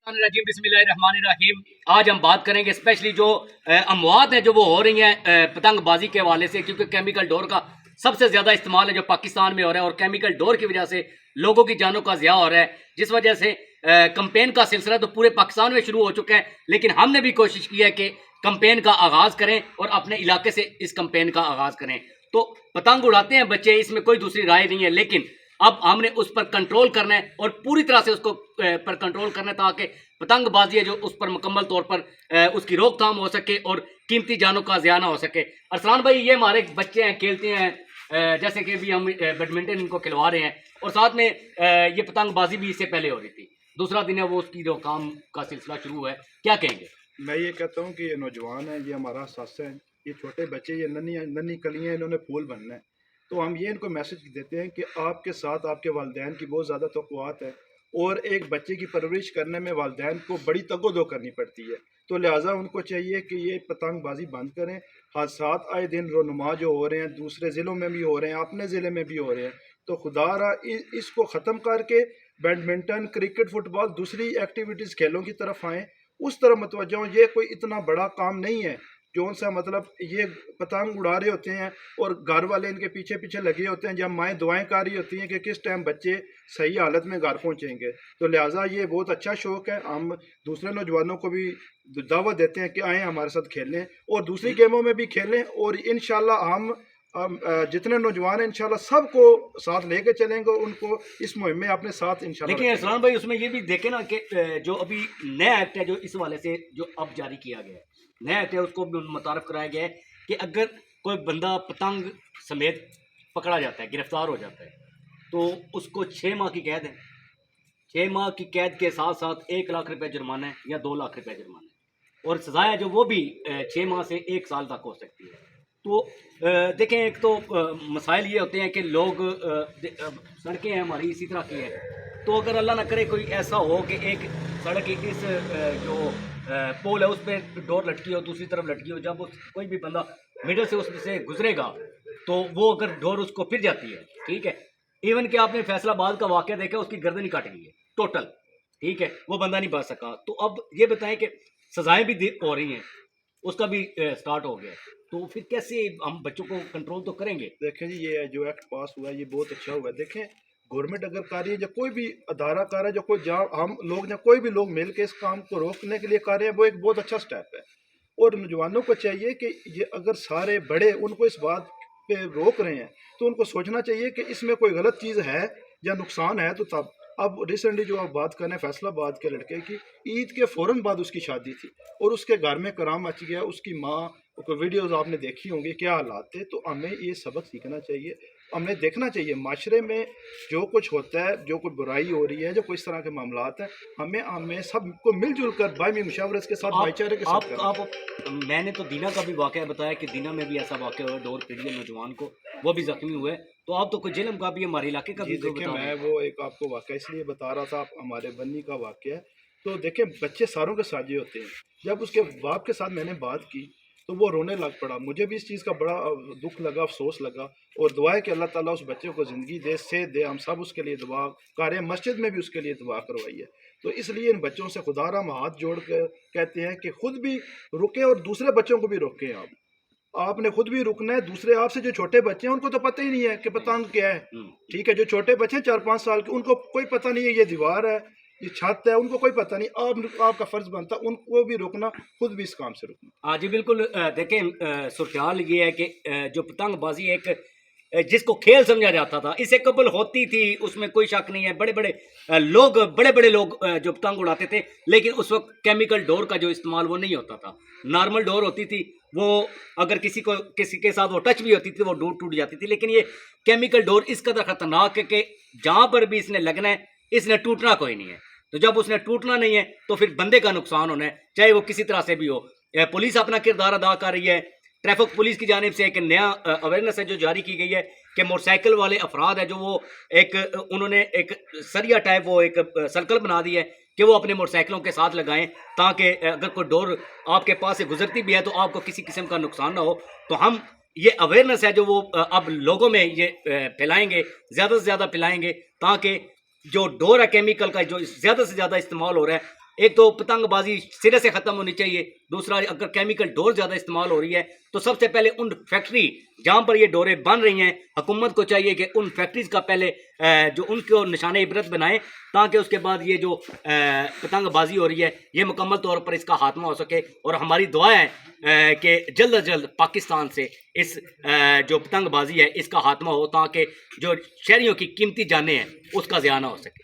बिस्मिल्लाहिर्रहमानिर्रहीम। आज हम बात करेंगे स्पेशली जो अमवात हैं जो वो हो रही हैं पतंगबाजी के हवाले से, क्योंकि केमिकल डोर का सबसे ज़्यादा इस्तेमाल है जो पाकिस्तान में हो रहा है और केमिकल डोर की वजह से लोगों की जानों का ज़िया हो रहा है, जिस वजह से कंपेन का सिलसिला तो पूरे पाकिस्तान में शुरू हो चुका है। लेकिन हमने भी कोशिश की है कि कंपेन का आगाज़ करें और अपने इलाके से इस कंपेन का आगाज़ करें। तो पतंग उड़ाते हैं बच्चे, इसमें कोई दूसरी राय नहीं है, लेकिन अब हमने उस पर कंट्रोल करना है और पूरी तरह से उसको पर कंट्रोल करना है ताकि पतंगबाजी है जो उस पर मुकम्मल तौर पर उसकी रोकथाम हो सके और कीमती जानों का ज़िया ना हो सके। अरसलान भाई, ये हमारे बच्चे हैं, खेलते हैं, जैसे कि भी हम बैडमिंटन इनको खिलवा रहे हैं और साथ में ये पतंगबाजी भी इससे पहले हो रही थी, दूसरा दिन है वो उसकी रोकथाम का सिलसिला शुरू है, क्या कहेंगे? मैं ये कहता हूँ कि ये नौजवान है, ये हमारा सासा है, ये छोटे बच्चे, ये नन्ही नन्ही कलियाँ, इन्होंने फूल बनना है। तो हम ये इनको मैसेज देते हैं कि आपके साथ आपके वालिदैन की बहुत ज़्यादा तवक्कुआत है और एक बच्चे की परवरिश करने में वालिदैन को बड़ी तगोदो करनी पड़ती है। तो लिहाजा उनको चाहिए कि ये पतंगबाजी बंद करें। हादसात आए दिन रोनुमा जो हो रहे हैं, दूसरे ज़िलों में भी हो रहे हैं, अपने ज़िले में भी हो रहे हैं, तो खुदारा इसको ख़त्म करके बैडमिंटन, क्रिकेट, फुटबॉल, दूसरी एक्टिविटीज़, खेलों की तरफ आएँ, उस तरफ मतवज्जो हों। ये कोई इतना बड़ा काम नहीं है जो उनसा मतलब ये पतंग उड़ा रहे होते हैं और घर वाले इनके पीछे पीछे लगे होते हैं, जब माएँ दुआएं कर रही होती हैं कि किस टाइम बच्चे सही हालत में घर पहुंचेंगे। तो लिहाजा ये बहुत अच्छा शौक़ है। हम दूसरे नौजवानों को भी दावत देते हैं कि आएँ हमारे साथ खेलें और दूसरी गेमों में भी खेलें और इंशाल्लाह हम जितने नौजवान हैं इंशाल्लाह सबको साथ लेके चलेंगे, उनको इस मुहिम में अपने साथ इंशाल्लाह। लेकिन अरसलान भाई, उसमें ये भी देखें ना कि जो अभी नया एक्ट है जो इस वाले से जो अब जारी किया गया है, नया एक्ट है, उसको भी मुतारफ कराया गया है कि अगर कोई बंदा पतंग समेत पकड़ा जाता है, गिरफ्तार हो जाता है, तो उसको 6 माह की कैद है। 6 माह की कैद के साथ साथ 1 लाख रुपए जुर्माना है या 2 लाख रुपए जुर्माना है, और सज़ा है जो वो भी 6 माह से 1 साल तक हो सकती है। तो देखें, एक तो मसाइल ये होते हैं कि लोग सड़कें हैं हमारी इसी तरह की हैं, तो अगर अल्लाह ना करे कोई ऐसा हो कि एक सड़क की इस जो पोल है उस पर डोर लटकी हो, दूसरी तरफ लटकी हो, जब कोई भी बंदा मिडल से उससे गुजरेगा तो वो अगर डोर उसको फिर जाती है, ठीक है, इवन कि आपने फैसलाबाद का वाक़या देखा, उसकी गर्दन ही काट गई है टोटल, ठीक है, वो बंदा नहीं बच सका। तो अब ये बताएं कि सज़ाएँ भी हो रही हैं, उसका भी स्टार्ट हो गया, तो फिर कैसे हम बच्चों को कंट्रोल तो करेंगे? देखें जी, ये जो एक्ट पास हुआ है ये बहुत अच्छा हुआ है। देखें, गवर्नमेंट अगर कर रही है, या कोई भी अदारा कर रहा है, जो कोई जहाँ हम लोग या कोई भी लोग मिल के इस काम को रोकने के लिए कर रहे हैं, वो एक बहुत अच्छा स्टेप है। और नौजवानों को चाहिए कि ये अगर सारे बड़े उनको इस बात पे रोक रहे हैं तो उनको सोचना चाहिए कि इसमें कोई गलत चीज़ है या नुकसान है। तो तब अब रिसेंटली जो आप बात कर रहे हैं फैसलाबाद के लड़के की, ईद के फ़ौरन बाद उसकी शादी थी और उसके घर में कराम मच गया, उसकी माँ को वीडियोस आपने देखी होंगी क्या हालात थे। तो हमें ये सबक सीखना चाहिए, हमें देखना चाहिए माशरे में जो कुछ होता है, जो कोई बुराई हो रही है, जो कोई इस तरह के मामलात हैं, हमें सबको मिलजुल कर बाई मुशावरत के साथ, भाईचारे के साथ आप मैंने तो दीना का भी वाक़या बताया कि दीना में भी ऐसा वाक़या हुआ, डोर पीटी है नौजवान को, वो भी ज़ख्मी हुए। तो आप तो कोई जेलम का भी, हमारे इलाके का भी देखिए, मैं वो एक आपको वाक़या इसलिए बता रहा था, आप हमारे बन्नी का वाक़या है। तो देखिए, बच्चे सारों के साझे होते हैं। जब उसके बाप के साथ मैंने बात की तो वो रोने लग पड़ा। मुझे भी इस चीज़ का बड़ा दुख लगा, अफसोस लगा और दुआ है कि अल्लाह ताला उस बच्चे को ज़िंदगी दे, सेहत दे। हम सब उसके लिए दुआ कर रहे हैं, मस्जिद में भी उसके लिए दुआ करवाई है। तो इसलिए इन बच्चों से खुदारा हम हाथ जोड़ कर कहते हैं कि खुद भी रुकें और दूसरे बच्चों को भी रोकें। आपने खुद भी रुकना है। दूसरे आपसे जो छोटे बच्चे हैं उनको तो पता ही नहीं है कि पतंग क्या है, ठीक है। जो छोटे बच्चे हैं 4-5 साल के, उनको कोई पता नहीं है ये दीवार है, ये छत है, उनको कोई पता नहीं। आपका फर्ज बनता उनको भी रोकना, खुद भी इस काम से रोकना। हाँ जी, बिल्कुल। देखें, सूरत ये है कि जो पतंगबाजी एक जिसको खेल समझा जाता था, इसे कबल होती थी, उसमें कोई शक नहीं है। बड़े बड़े लोग जो पतंग उड़ाते थे, लेकिन उस वक्त केमिकल डोर का जो इस्तेमाल वो नहीं होता था, नॉर्मल डोर होती थी। वो अगर किसी के साथ वो टच भी होती थी, वो डोर टूट जाती थी। लेकिन ये केमिकल डोर इस कदर खतरनाक है कि जहाँ पर भी इसने लगना है, इसने टूटना कोई नहीं है। तो जब उसने टूटना नहीं है तो फिर बंदे का नुकसान होना है, चाहे वो किसी तरह से भी हो। पुलिस अपना किरदार अदा कर रही है। ट्रैफिक पुलिस की जानिब से एक नया अवेयरनेस है जो जारी की गई है कि मोटरसाइकिल वाले अफराद है जो वो उन्होंने एक सरिया टाइप वो एक सर्कल बना दी है कि वो अपने मोटरसाइकिलों के साथ लगाएं, ताकि अगर कोई डोर आपके पास से गुजरती भी है तो आपको किसी किस्म का नुकसान ना हो। तो हम ये अवेयरनेस है जो वो अब लोगों में ये फैलाएंगे, ज़्यादा से ज़्यादा फैलाएंगे, ताकि जो डोर है केमिकल का जो ज़्यादा से ज़्यादा इस्तेमाल हो रहा है ایک تو پتنگ بازی سرے سے ختم ہونی چاہیے، دوسرا اگر کیمیکل ڈور زیادہ استعمال ہو رہی ہے تو سب سے پہلے ان فیکٹری جہاں پر یہ ڈوریں بن رہی ہیں حکومت کو چاہیے کہ ان فیکٹریز کا پہلے جو ان کو نشان عبرت بنائیں، تاکہ اس کے بعد یہ جو پتنگ بازی ہو رہی ہے یہ مکمل طور پر اس کا خاتمہ ہو سکے. اور ہماری دعا ہے کہ جلد از جلد پاکستان سے اس جو پتنگ بازی ہے اس کا خاتمہ ہو، تاکہ جو شہریوں کی قیمتی جانیں ہیں اس کا ضیاع نہ ہو سکے.